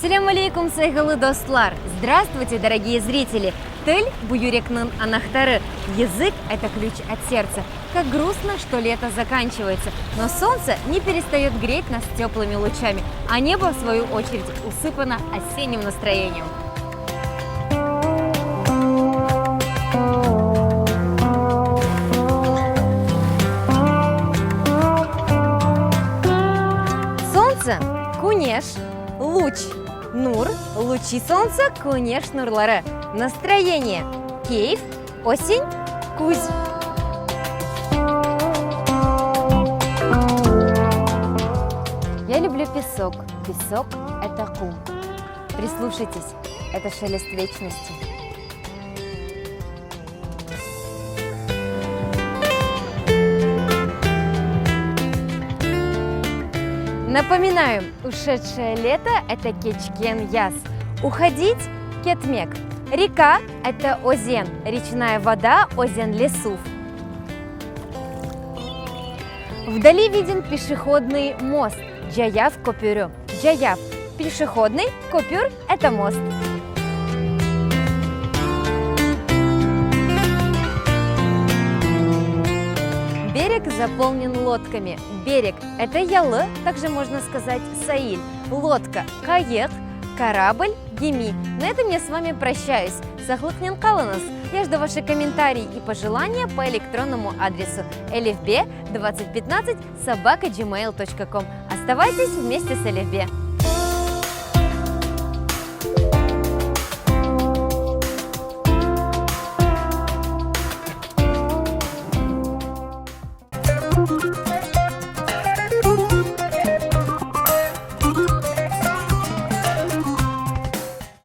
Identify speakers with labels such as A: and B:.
A: Салям алейкум, сайгалы достлар! Здравствуйте, дорогие зрители! Тель буюрекнын анахтары. Язык – это ключ от сердца. Как грустно, что лето заканчивается, но солнце не перестает греть нас теплыми лучами, а небо, в свою очередь, усыпано осенним настроением. Солнце – кунеш, луч, нур, лучи солнца, кунеш нурлары. Настроение – кейф, осень, кузь. Я люблю песок. Песок – это кум. Прислушайтесь, это шелест вечности. Напоминаю, ушедшее лето – это кечкен яс. Уходить – кетмек. Река – это озен, речная вода – озен лесув. Вдали виден пешеходный мост – Джаяв Копюрю. Джаяв – пешеходный, Копюр – это мост. Берег заполнен лодками. Берег – это ялы, также можно сказать саиль. Лодка – каек, корабль, геми. На этом я с вами прощаюсь. Сахлыкнен каланас. Я жду ваши комментарии и пожелания по электронному адресу elifb2015@gmail.com. Оставайтесь вместе с Элифбе.